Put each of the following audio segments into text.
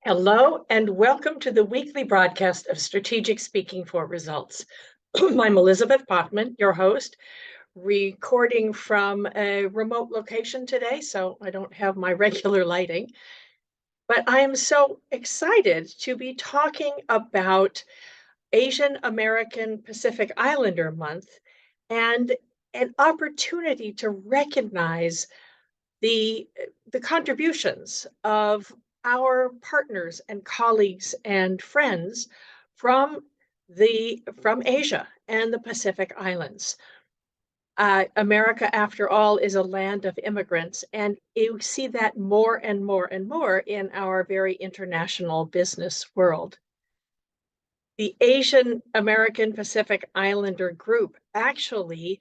Hello, and welcome to the weekly broadcast of Strategic Speaking for Results. I'm Elizabeth Bachman, your host, recording from a remote location today, so I don't have my regular lighting. But I am so excited to be talking about Asian American Pacific Islander Month and an opportunity to recognize the contributions of our partners and colleagues and friends from from Asia and the Pacific Islands. America, after all, is a land of immigrants, and you see that more and more and more in our very international business world. The Asian American Pacific Islander group actually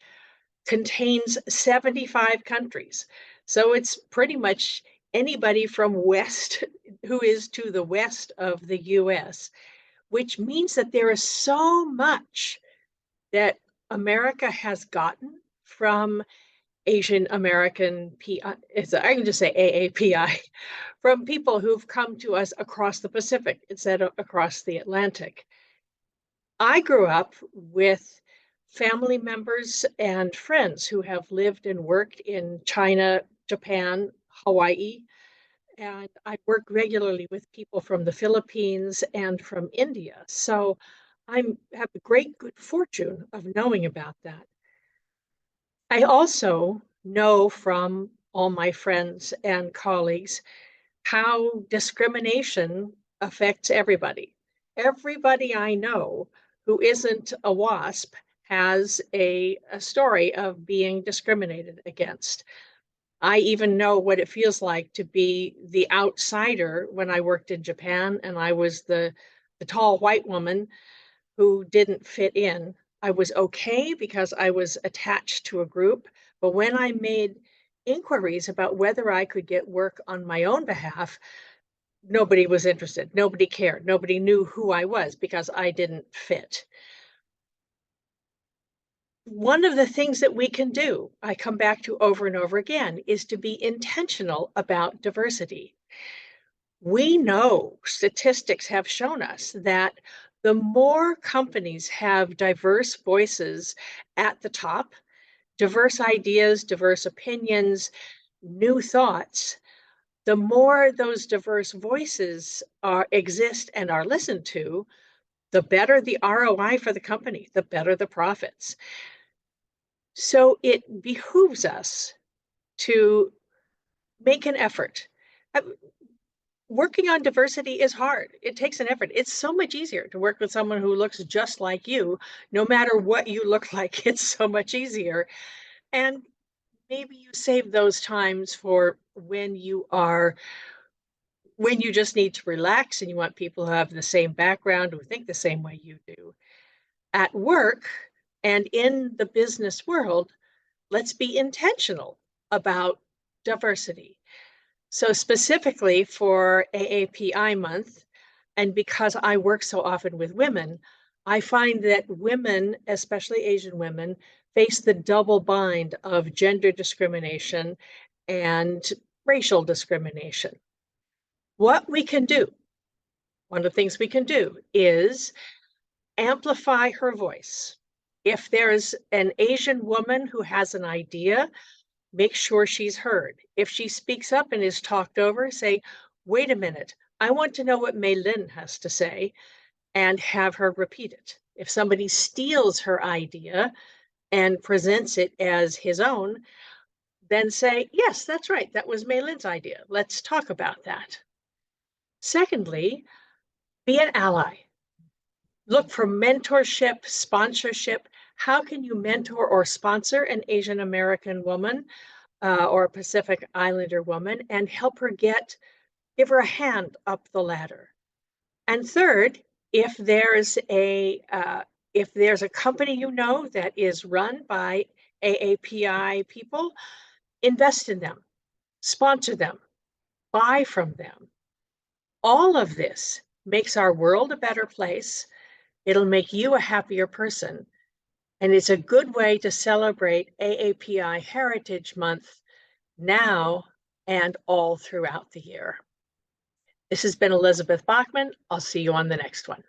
contains 75 countries. So it's pretty much anybody from west who is to the west of the US, which means that there is so much that America has gotten from Asian American PI, I can just say AAPI, from people who've come to us across the Pacific instead of across the Atlantic. I grew up with family members and friends who have lived and worked in China, Japan, Hawaii, and I work regularly with people from the Philippines and from India. So I have a great good fortune of knowing about that. I also know from all my friends and colleagues how discrimination affects everybody. Everybody I know who isn't a WASP has a story of being discriminated against. I even know what it feels like to be the outsider when I worked in Japan and I was the tall white woman who didn't fit in. I was okay because I was attached to a group, but when I made inquiries about whether I could get work on my own behalf, nobody was interested. Nobody cared. Nobody knew who I was because I didn't fit. One of the things that we can do, I come back to over and over again, is to be intentional about diversity. We know statistics have shown us that the more companies have diverse voices at the top, diverse ideas, diverse opinions, new thoughts, the more those diverse voices exist and are listened to, the better the ROI for the company, the better the profits. So it behooves us to make an effort. Working on diversity is hard. It takes an effort. It's so much easier to work with someone who looks just like you, no matter what you look like. It's so much easier. And maybe you save those times for when you just need to relax and you want people who have the same background, who think the same way you do. At work and in the business world, let's be intentional about diversity. So specifically for AAPI month, and because I work so often with women, I find that women, especially Asian women, face the double bind of gender discrimination and racial discrimination. What we can do, one of the things we can do is amplify her voice. If there's an Asian woman who has an idea, make sure she's heard. If she speaks up and is talked over, say, wait a minute, I want to know what Mei Lin has to say, and have her repeat it. If somebody steals her idea and presents it as his own, then say, yes, that's right, that was Mei Lin's idea. Let's talk about that. Secondly, be an ally. Look for mentorship, sponsorship. How can you mentor or sponsor an Asian American woman or a Pacific Islander woman and help her give her a hand up the ladder? And third, if there's a company you know that is run by AAPI people, invest in them, sponsor them, buy from them. All of this makes our world a better place. It'll make you a happier person. And it's a good way to celebrate AAPI Heritage Month now and all throughout the year. This has been Elizabeth Bachman. I'll see you on the next one.